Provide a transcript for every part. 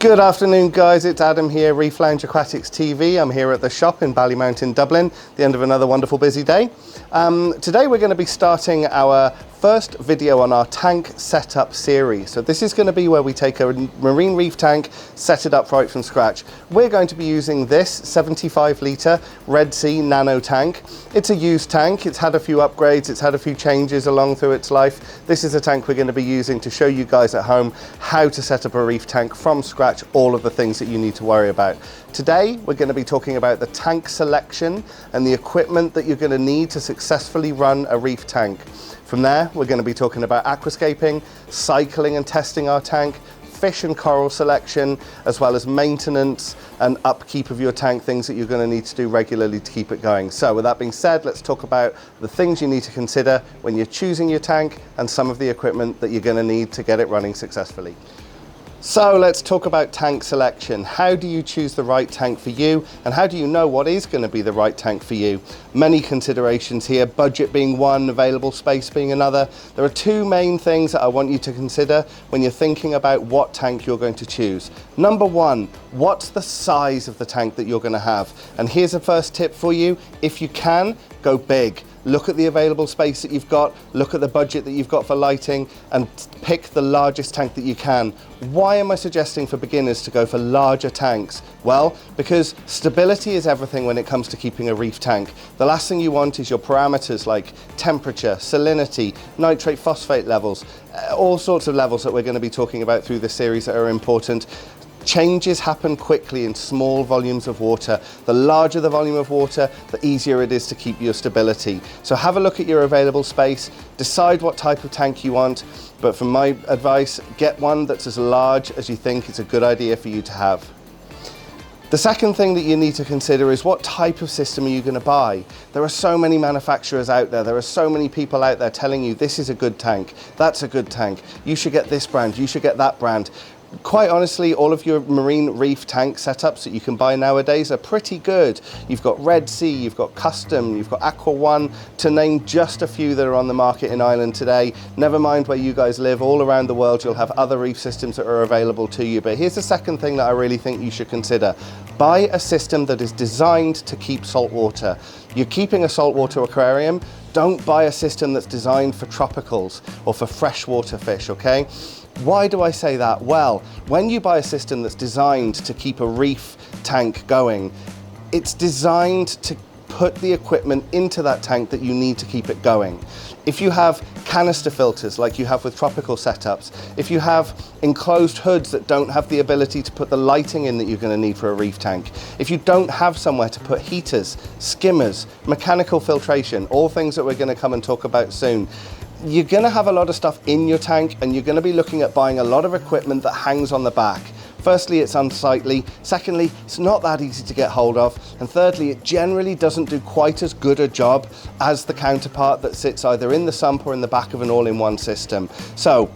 Good afternoon guys, it's Adam here, Reef Lounge Aquatics TV. I'm here at the shop in Ballymount in Dublin, the end of another wonderful busy day. Today we're going to be starting our first video on our tank setup series. So this is going to be where we take a marine reef tank, set it up right from scratch. We're going to be using this 75 litre Red Sea nano tank. It's a used tank, it's had a few upgrades, it's had a few changes along through its life. This is a tank we're going to be using to show you guys at home how to set up a reef tank from scratch, all of the things that you need to worry about. Today we're going to be talking about the tank selection and the equipment that you're going to need to successfully run a reef tank. From there, we're going to be talking about aquascaping, cycling and testing our tank, fish and coral selection, as well as maintenance and upkeep of your tank, things that you're going to need to do regularly to keep it going. So with that being said, let's talk about the things you need to consider when you're choosing your tank and some of the equipment that you're going to need to get it running successfully. So let's talk about tank selection. How do you choose the right tank for you, and how do you know what is going to be the right tank for you? Many considerations here, budget being one, available space being another. There are two main things that I want you to consider when you're thinking about what tank you're going to choose. Number one, what's the size of the tank that you're going to have? And here's a first tip for you. If you can, go big. Look at the available space that you've got, look at the budget that you've got for lighting, and pick the largest tank that you can. Why am I suggesting for beginners to go for larger tanks? Well, because stability is everything when it comes to keeping a reef tank. The last thing you want is your parameters like temperature, salinity, nitrate phosphate levels, all sorts of levels that we're going to be talking about through this series that are important. Changes happen quickly in small volumes of water. The larger the volume of water, the easier it is to keep your stability. So have a look at your available space, decide what type of tank you want, but from my advice, get one that's as large as you think it's a good idea for you to have. The second thing that you need to consider is what type of system are you going to buy? There are so many manufacturers out there, there are so many people out there telling you this is a good tank, that's a good tank, you should get this brand, you should get that brand. Quite honestly, all of your marine reef tank setups that you can buy nowadays are pretty good. You've got Red Sea, you've got Custom, you've got Aqua One, to name just a few that are on the market in Ireland today. Never mind where you guys live, all around the world you'll have other reef systems that are available to you. But here's the second thing that I really think you should consider. Buy a system that is designed to keep salt water. You're keeping a saltwater aquarium, don't buy a system that's designed for tropicals or for freshwater fish, okay? Why do I say that? Well, when you buy a system that's designed to keep a reef tank going, it's designed to put the equipment into that tank that you need to keep it going. If you have canister filters like you have with tropical setups, if you have enclosed hoods that don't have the ability to put the lighting in that you're going to need for a reef tank, if you don't have somewhere to put heaters, skimmers, mechanical filtration, all things that we're going to come and talk about soon, you're going to have a lot of stuff in your tank, and you're going to be looking at buying a lot of equipment that hangs on the back. Firstly, it's unsightly. Secondly, it's not that easy to get hold of. And thirdly, it generally doesn't do quite as good a job as the counterpart that sits either in the sump or in the back of an all-in-one system. So,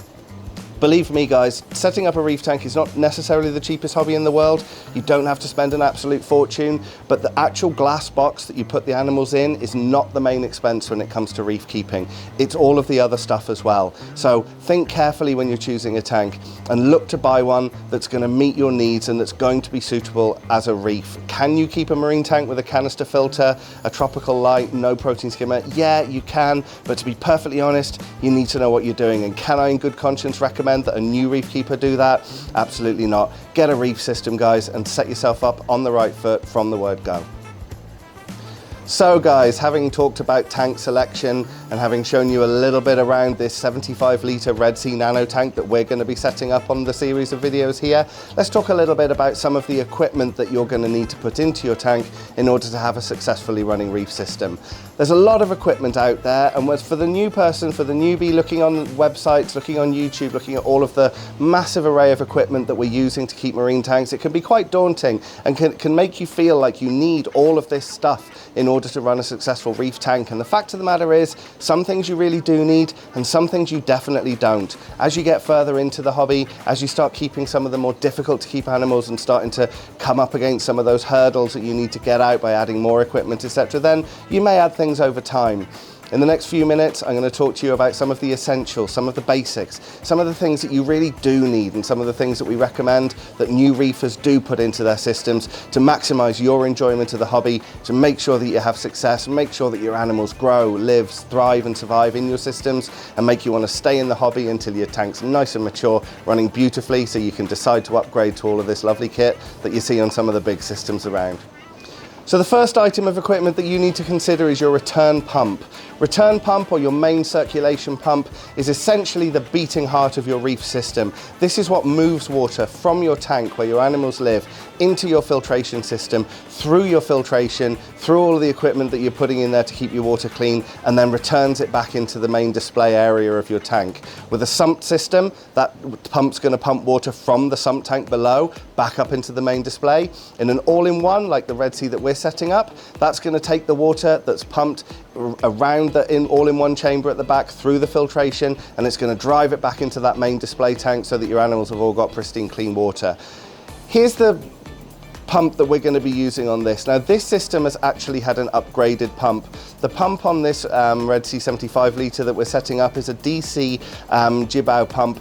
believe me guys, setting up a reef tank is not necessarily the cheapest hobby in the world. You don't have to spend an absolute fortune, but the actual glass box that you put the animals in is not the main expense when it comes to reef keeping. It's all of the other stuff as well. So think carefully when you're choosing a tank and look to buy one that's going to meet your needs and that's going to be suitable as a reef. Can you keep a marine tank with a canister filter, a tropical light, no protein skimmer? Yeah, you can, but to be perfectly honest, you need to know what you're doing. And can I in good conscience recommend that a new reef keeper do that? Absolutely not. Get a reef system, guys, and set yourself up on the right foot from the word go. So guys, having talked about tank selection and having shown you a little bit around this 75 litre Red Sea nano tank that we're going to be setting up on the series of videos here, let's talk a little bit about some of the equipment that you're going to need to put into your tank in order to have a successfully running reef system. There's a lot of equipment out there, and for the new person, for the newbie looking on websites, looking on YouTube, looking at all of the massive array of equipment that we're using to keep marine tanks, it can be quite daunting and can make you feel like you need all of this stuff in order to run a successful reef tank. And the fact of the matter is, some things you really do need and some things you definitely don't. As you get further into the hobby, as you start keeping some of the more difficult to keep animals and starting to come up against some of those hurdles that you need to get out by adding more equipment, etc., then you may add things over time. In the next few minutes, I'm going to talk to you about some of the essentials, some of the basics, some of the things that you really do need, and some of the things that we recommend that new reefers do put into their systems to maximize your enjoyment of the hobby, to make sure that you have success, and make sure that your animals grow, live, thrive and survive in your systems, and make you want to stay in the hobby until your tank's nice and mature, running beautifully, so you can decide to upgrade to all of this lovely kit that you see on some of the big systems around. So the first item of equipment that you need to consider is your return pump. Return pump, or your main circulation pump, is essentially the beating heart of your reef system. This is what moves water from your tank where your animals live into your filtration system, through your filtration, through all of the equipment that you're putting in there to keep your water clean, and then returns it back into the main display area of your tank. With a sump system, that pump's going to pump water from the sump tank below back up into the main display. In an all-in-one, like the Red Sea that we're setting up, that's going to take the water that's pumped around the all-in-one chamber at the back through the filtration, and it's going to drive it back into that main display tank so that your animals have all got pristine clean water. Here's the pump that we're going to be using on this. Now, this system has actually had an upgraded pump. The pump on this Red Sea 75 litre that we're setting up is a DC Jibao pump.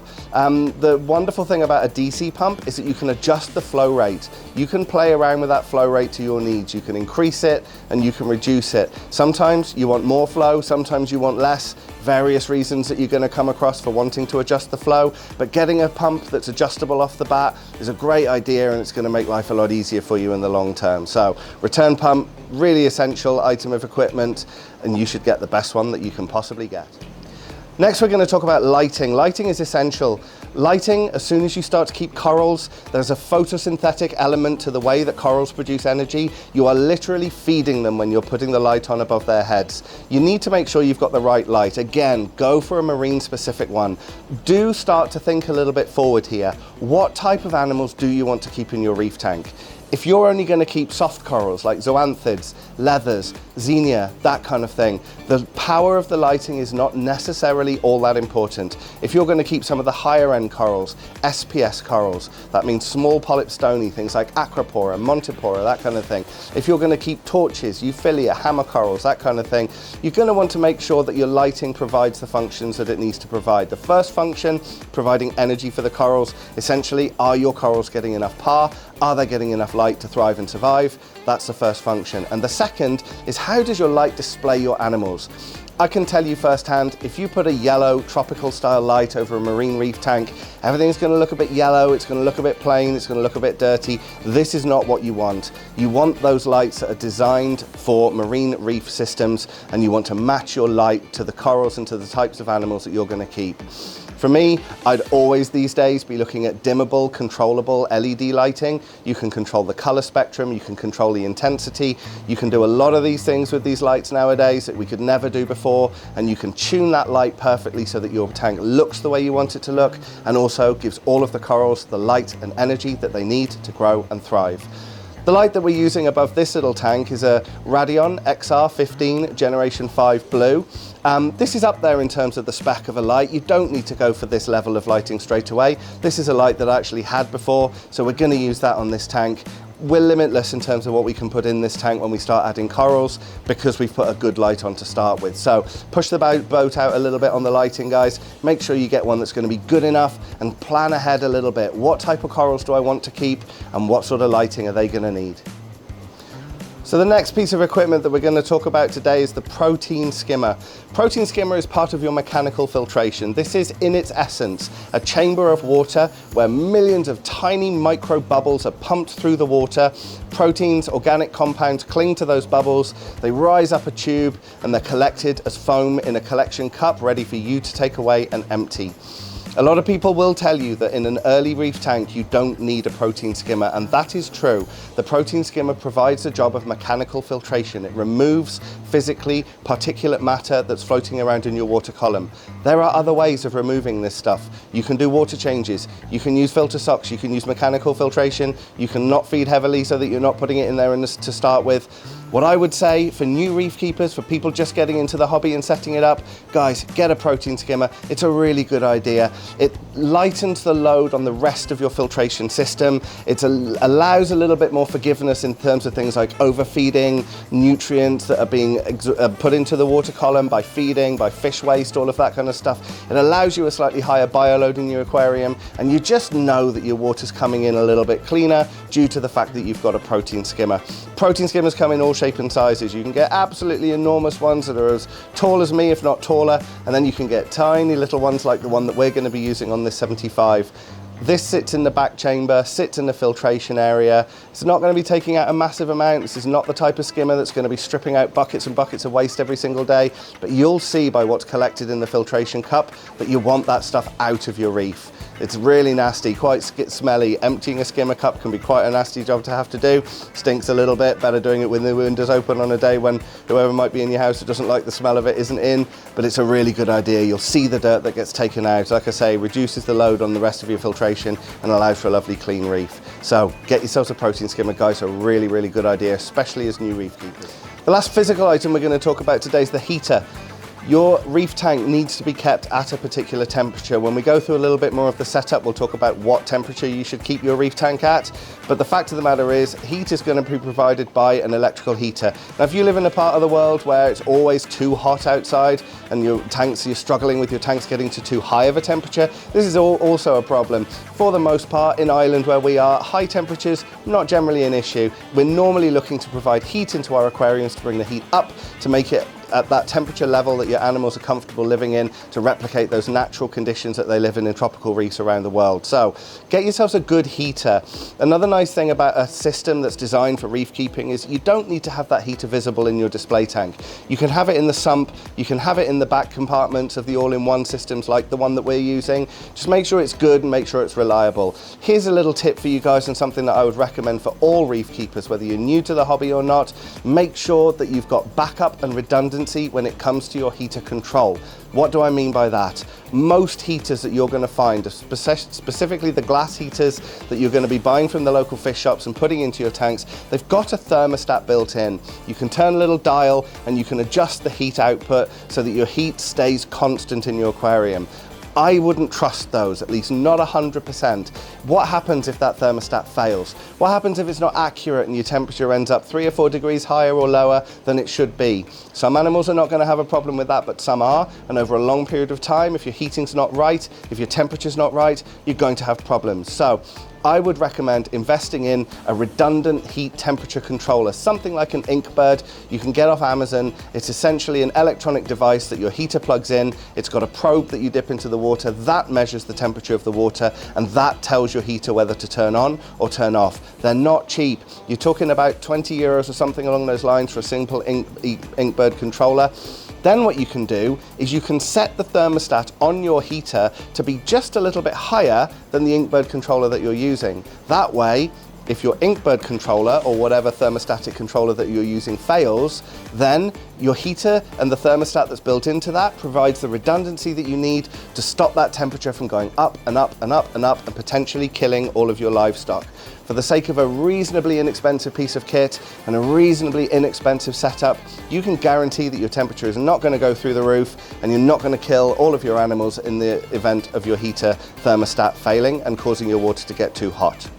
The wonderful thing about a DC pump is that you can adjust the flow rate. You can play around with that flow rate to your needs. You can increase it and you can reduce it. Sometimes you want more flow, sometimes you want less. Various reasons that you're going to come across for wanting to adjust the flow, but getting a pump that's adjustable off the bat is a great idea, and it's going to make life a lot easier for you in the long term. So return pump, really essential item of equipment, and you should get the best one that you can possibly get. Next, we're going to talk about lighting. Lighting is essential. Lighting, as soon as you start to keep corals, there's a photosynthetic element to the way that corals produce energy. You are literally feeding them when you're putting the light on above their heads. You need to make sure you've got the right light. Again, go for a marine specific one. Do start to think a little bit forward here. What type of animals do you want to keep in your reef tank? If you're only going to keep soft corals like zoanthids, leathers, xenia, that kind of thing, the power of the lighting is not necessarily all that important. If you're going to keep some of the higher end corals, SPS corals, that means small polyp stony, things like Acropora, Montipora, that kind of thing. If you're going to keep torches, Euphilia, hammer corals, that kind of thing, you're going to want to make sure that your lighting provides the functions that it needs to provide. The first function, providing energy for the corals. Essentially, are your corals getting enough power? Are they getting enough light to thrive and survive? That's the first function. And the second is, how does your light display your animals? I can tell you firsthand, if you put a yellow tropical style light over a marine reef tank, everything's going to look a bit yellow, it's going to look a bit plain, it's going to look a bit dirty. This is not what you want. You want those lights that are designed for marine reef systems, and you want to match your light to the corals and to the types of animals that you're going to keep. For me, I'd always these days be looking at dimmable, controllable LED lighting. You can control the color spectrum, you can control the intensity, you can do a lot of these things with these lights nowadays that we could never do before, and you can tune that light perfectly so that your tank looks the way you want it to look, and also gives all of the corals the light and energy that they need to grow and thrive. The light that we're using above this little tank is a Radion XR15 Generation 5 Blue. This is up there in terms of the spec of a light. You don't need to go for this level of lighting straight away. This is a light that I actually had before, so we're going to use that on this tank. We're limitless in terms of what we can put in this tank when we start adding corals, because we've put a good light on to start with. So push the boat out a little bit on the lighting, guys. Make sure you get one that's going to be good enough, and plan ahead a little bit. What type of corals do I want to keep, and what sort of lighting are they going to need? So the next piece of equipment that we're going to talk about today is the protein skimmer. Protein skimmer is part of your mechanical filtration. This is, in its essence, a chamber of water where millions of tiny micro bubbles are pumped through the water. Proteins, organic compounds cling to those bubbles, they rise up a tube, and they're collected as foam in a collection cup ready for you to take away and empty. A lot of people will tell you that in an early reef tank you don't need a protein skimmer, and that is true. The protein skimmer provides the job of mechanical filtration. It removes physically particulate matter that's floating around in your water column. There are other ways of removing this stuff. You can do water changes, you can use filter socks, you can use mechanical filtration, you can not feed heavily so that you're not putting it in there to start with. What I would say for new reef keepers, for people just getting into the hobby and setting it up, guys, get a protein skimmer. It's a really good idea. It lightens the load on the rest of your filtration system. It allows a little bit more forgiveness in terms of things like overfeeding, nutrients that are being put into the water column by feeding, by fish waste, all of that kind of stuff. It allows you a slightly higher bioload in your aquarium, and you just know that your water's coming in a little bit cleaner due to the fact that you've got a protein skimmer. Protein skimmers come in all shapes and sizes. You can get absolutely enormous ones that are as tall as me, if not taller, and then you can get tiny little ones like the one that we're going to be using on this 75. This sits in the back chamber, sits in the filtration area. It's not going to be taking out a massive amount. This is not the type of skimmer that's going to be stripping out buckets and buckets of waste every single day, but you'll see by what's collected in the filtration cup that you want that stuff out of your reef. It's really nasty, quite smelly. Emptying a skimmer cup can be quite a nasty job to have to do. Stinks a little bit, better doing it with the windows open on a day when whoever might be in your house who doesn't like the smell of it isn't in, but it's a really good idea. You'll see the dirt that gets taken out. Like I say, reduces the load on the rest of your filtration and allows for a lovely clean reef. So get yourselves a protein skimmer, guys. A really, really good idea, especially as new reef keepers. The last physical item we're going to talk about today is the heater. Your reef tank needs to be kept at a particular temperature. When we go through a little bit more of the setup, we'll talk about what temperature you should keep your reef tank at. But the fact of the matter is, heat is going to be provided by an electrical heater. Now, if you live in a part of the world where it's always too hot outside and you're struggling with your tanks getting to too high of a temperature, this is also a problem. For the most part, in Ireland where we are, high temperatures, not generally an issue. We're normally looking to provide heat into our aquariums to bring the heat up, to make it at that temperature level that your animals are comfortable living in, to replicate those natural conditions that they live in tropical reefs around the world. So get yourselves a good heater. Another nice thing about a system that's designed for reef keeping is you don't need to have that heater visible in your display tank. You can have it in the sump, you can have it in the back compartments of the all-in-one systems like the one that we're using. Just make sure it's good and make sure it's reliable. Here's a little tip for you guys and something that I would recommend for all reef keepers, whether you're new to the hobby or not. Make sure that you've got backup and redundancy when it comes to your heater control. What do I mean by that? Most heaters that you're going to find, specifically the glass heaters that you're going to be buying from the local fish shops and putting into your tanks, they've got a thermostat built in. You can turn a little dial and you can adjust the heat output so that your heat stays constant in your aquarium. I wouldn't trust those, at least not 100%. What happens if that thermostat fails? What happens if it's not accurate and your temperature ends up 3 or 4 degrees higher or lower than it should be? Some animals are not going to have a problem with that, but some are. And over a long period of time, if your heating's not right, if your temperature's not right, you're going to have problems. So I would recommend investing in a redundant heat temperature controller, something like an Inkbird you can get off Amazon. It's essentially an electronic device that your heater plugs in. It's got a probe that you dip into the water that measures the temperature of the water, and that tells your heater whether to turn on or turn off. They're not cheap. You're talking about 20 euros or something along those lines for a simple Inkbird controller. Then what you can do is you can set the thermostat on your heater to be just a little bit higher than the Inkbird controller that you're using. That way, if your Inkbird controller or whatever thermostatic controller that you're using fails, then your heater and the thermostat that's built into that provides the redundancy that you need to stop that temperature from going up and up and up and up and potentially killing all of your livestock. For the sake of a reasonably inexpensive piece of kit and a reasonably inexpensive setup, you can guarantee that your temperature is not going to go through the roof and you're not going to kill all of your animals in the event of your heater thermostat failing and causing your water to get too hot.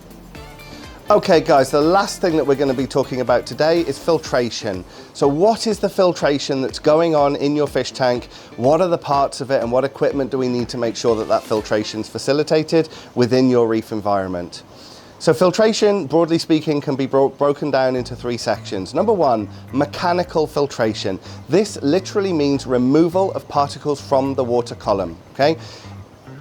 Okay guys, the last thing that we're going to be talking about today is filtration. So what is the filtration that's going on in your fish tank? What are the parts of it and what equipment do we need to make sure that that filtration is facilitated within your reef environment? So filtration, broadly speaking, can be broken down into 3 sections. Number 1, mechanical filtration. This literally means removal of particles from the water column, okay?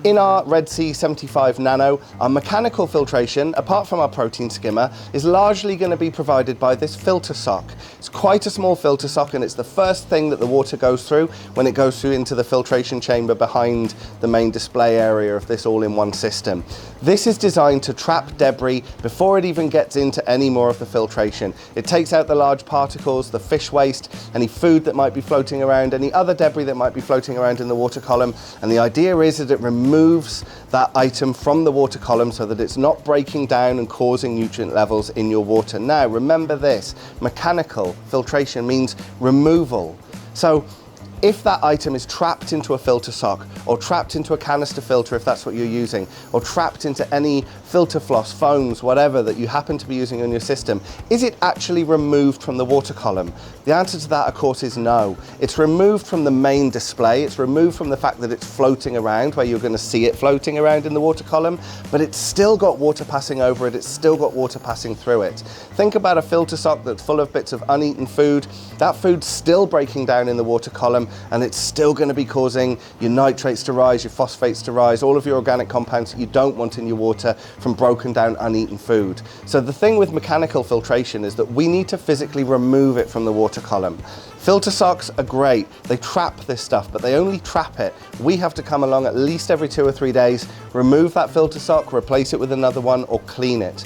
In our Red Sea 75 Nano, our mechanical filtration, apart from our protein skimmer, is largely going to be provided by this filter sock. It's quite a small filter sock and it's the first thing that the water goes through when it goes through into the filtration chamber behind the main display area of this all-in-one system. This is designed to trap debris before it even gets into any more of the filtration. It takes out the large particles, the fish waste, any food that might be floating around, any other debris that might be floating around in the water column, and the idea is that it removes removes that item from the water column so that it's not breaking down and causing nutrient levels in your water. Now, remember this, mechanical filtration means removal. So if that item is trapped into a filter sock or trapped into a canister filter, if that's what you're using, or trapped into any filter floss, foams, whatever that you happen to be using in your system, is it actually removed from the water column? The answer to that, of course, is no. It's removed from the main display. It's removed from the fact that it's floating around where you're going to see it floating around in the water column, but it's still got water passing over it. It's still got water passing through it. Think about a filter sock that's full of bits of uneaten food. That food's still breaking down in the water column, and it's still going to be causing your nitrates to rise, your phosphates to rise, all of your organic compounds that you don't want in your water from broken down uneaten food. So the thing with mechanical filtration is that we need to physically remove it from the water column. Filter socks are great. They trap this stuff, but they only trap it. We have to come along at least every 2 or 3 days, remove that filter sock, replace it with another one, or clean it.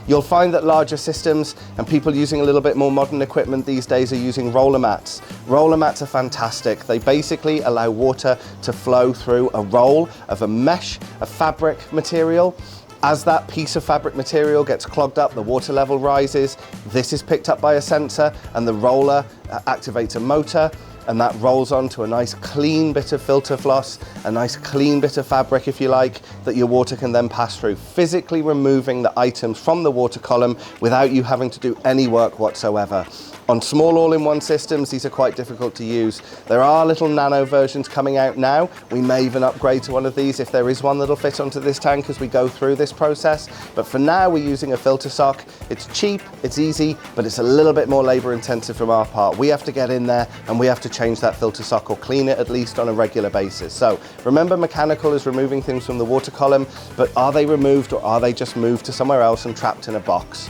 You'll find that larger systems and people using a little bit more modern equipment these days are using roller mats. Roller mats are fantastic. They basically allow water to flow through a roll of a mesh, a fabric material. As that piece of fabric material gets clogged up, the water level rises. This is picked up by a sensor and the roller activates a motor, and that rolls onto a nice clean bit of filter floss, a nice clean bit of fabric, if you like, that your water can then pass through, physically removing the items from the water column without you having to do any work whatsoever. On small all-in-one systems, these are quite difficult to use. There are little nano versions coming out now. We may even upgrade to one of these if there is one that'll fit onto this tank as we go through this process. But for now, we're using a filter sock. It's cheap, it's easy, but it's a little bit more labor intensive from our part. We have to get in there and we have to change that filter sock or clean it at least on a regular basis. So remember, mechanical is removing things from the water column, but are they removed or are they just moved to somewhere else and trapped in a box?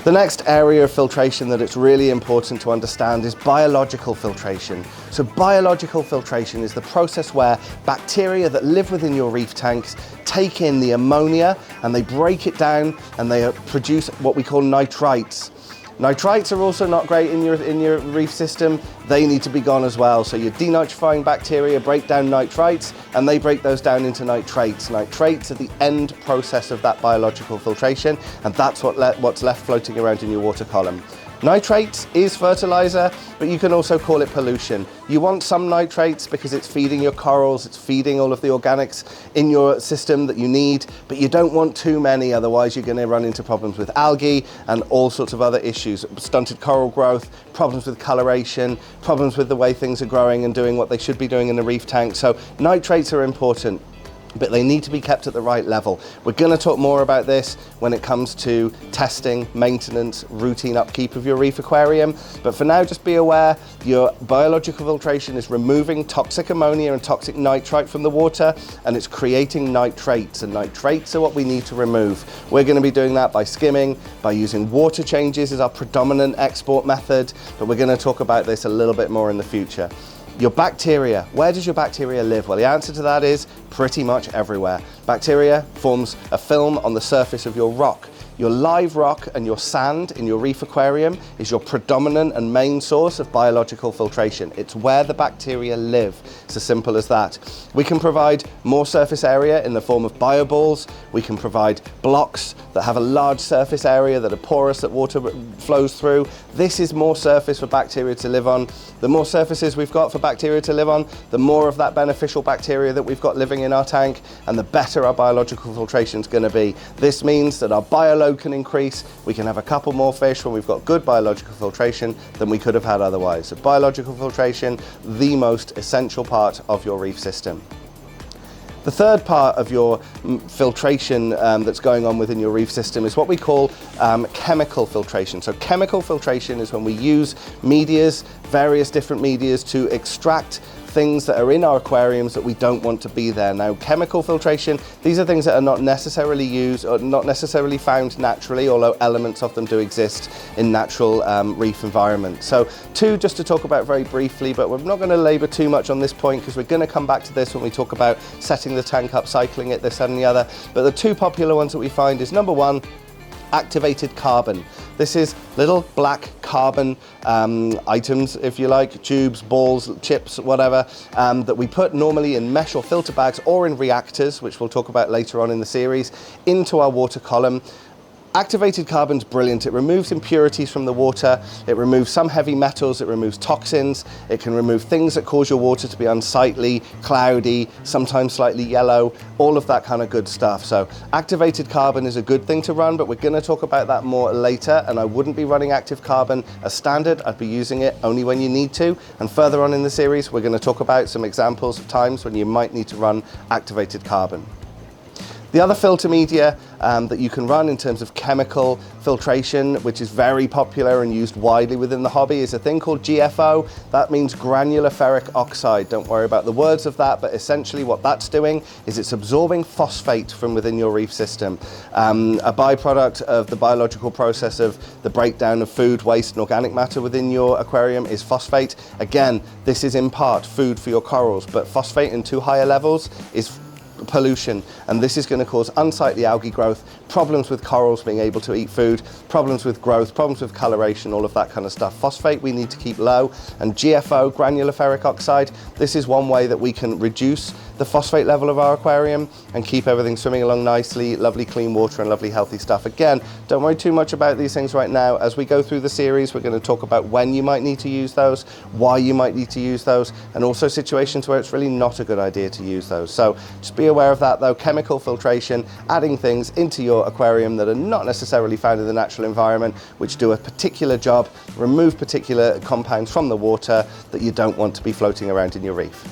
The next area of filtration that it's really important to understand is biological filtration. So biological filtration is the process where bacteria that live within your reef tanks take in the ammonia and they break it down and they produce what we call nitrites. Nitrites are also not great in your reef system. They need to be gone as well. So your denitrifying bacteria break down nitrites and they break those down into nitrates. Nitrates are the end process of that biological filtration, and that's what's left floating around in your water column. Nitrates is fertilizer, but you can also call it pollution. You want some nitrates because it's feeding your corals, it's feeding all of the organics in your system that you need, but you don't want too many, otherwise you're going to run into problems with algae and all sorts of other issues. Stunted coral growth, problems with coloration, problems with the way things are growing and doing what they should be doing in the reef tank. So nitrates are important, but they need to be kept at the right level. We're going to talk more about this when it comes to testing, maintenance, routine upkeep of your reef aquarium. But for now, just be aware, your biological filtration is removing toxic ammonia and toxic nitrite from the water, and it's creating nitrates, and nitrates are what we need to remove. We're going to be doing that by skimming, by using water changes as our predominant export method, but we're going to talk about this a little bit more in the future. Your bacteria, where does your bacteria live? Well, the answer to that is pretty much everywhere. Bacteria forms a film on the surface of your rock. Your live rock and your sand in your reef aquarium is your predominant and main source of biological filtration. It's where the bacteria live. It's as simple as that. We can provide more surface area in the form of bioballs. We can provide blocks that have a large surface area that are porous, that water flows through. This is more surface for bacteria to live on. The more surfaces we've got for bacteria to live on, the more of that beneficial bacteria that we've got living in our tank, and the better our biological filtration is going to be. This means that our bioload can increase. We can have a couple more fish when we've got good biological filtration than we could have had otherwise. So biological filtration, the most essential part of your reef system. The third part of your filtration that's going on within your reef system is what we call chemical filtration. So chemical filtration is when we use medias, various different medias, to extract things that are in our aquariums that we don't want to be there. Now, chemical filtration, these are things that are not necessarily used or not necessarily found naturally, although elements of them do exist in natural reef environments. So two just to talk about very briefly, but we're not going to labor too much on this point because we're going to come back to this when we talk about setting the tank up, cycling it, this, that and the other. But the two popular ones that we find is, number one, activated carbon. This is little black carbon items, if you like, tubes, balls, chips, whatever, that we put normally in mesh or filter bags or in reactors, which we'll talk about later on in the series, into our water column. Activated carbon's brilliant. It removes impurities from the water, it removes some heavy metals, it removes toxins, it can remove things that cause your water to be unsightly, cloudy, sometimes slightly yellow, all of that kind of good stuff. So activated carbon is a good thing to run, but we're going to talk about that more later, and I wouldn't be running active carbon as standard. I'd be using it only when you need to, and further on in the series we're going to talk about some examples of times when you might need to run activated carbon. The other filter media that you can run in terms of chemical filtration, which is very popular and used widely within the hobby, is a thing called GFO. That means granular ferric oxide. Don't worry about the words of that, but essentially what that's doing is it's absorbing phosphate from within your reef system. A byproduct of the biological process of the breakdown of food, waste and organic matter within your aquarium is phosphate. Again, this is in part food for your corals, but phosphate in too higher levels is pollution, and this is going to cause unsightly algae growth, problems with corals being able to eat food, problems with growth, problems with coloration, all of that kind of stuff. Phosphate we need to keep low, and GFO, granular ferric oxide, this is one way that we can reduce the phosphate level of our aquarium and keep everything swimming along nicely, lovely clean water and lovely healthy stuff. Again, don't worry too much about these things right now. As we go through the series, we're going to talk about when you might need to use those, why you might need to use those, and also situations where it's really not a good idea to use those. So just be aware of that though. Chemical filtration, adding things into your aquarium that are not necessarily found in the natural environment, which do a particular job, remove particular compounds from the water that you don't want to be floating around in your reef.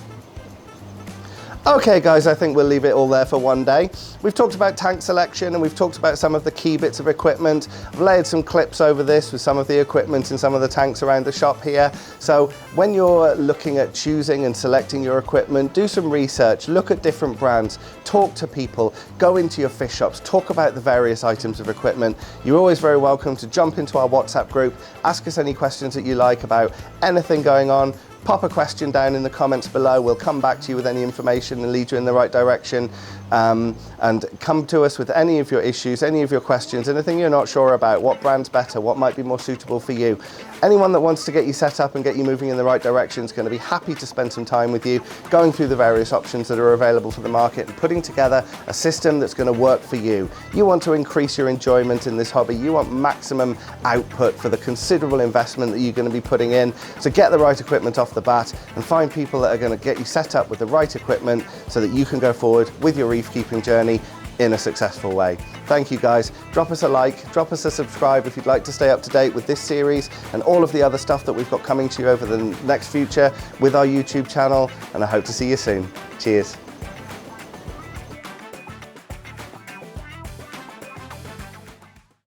Okay guys, I think we'll leave it all there for one day. We've talked about tank selection and we've talked about some of the key bits of equipment. I've layered some clips over this with some of the equipment and some of the tanks around the shop here. So when you're looking at choosing and selecting your equipment, do some research, look at different brands, talk to people, go into your fish shops, talk about the various items of equipment. You're always very welcome to jump into our WhatsApp group, ask us any questions that you like about anything going on. Pop a question down in the comments below. We'll come back to you with any information and lead you in the right direction. And come to us with any of your issues, any of your questions, anything you're not sure about, what brand's better, what might be more suitable for you. Anyone that wants to get you set up and get you moving in the right direction is going to be happy to spend some time with you, going through the various options that are available for the market and putting together a system that's going to work for you. You want to increase your enjoyment in this hobby. You want maximum output for the considerable investment that you're going to be putting in. So get the right equipment off the bat and find people that are going to get you set up with the right equipment so that you can go forward with your reef keeping journey in a successful way. Thank you guys. Drop us a like, drop us a subscribe if you'd like to stay up to date with this series and all of the other stuff that we've got coming to you over the next future with our YouTube channel, and I hope to see you soon. Cheers.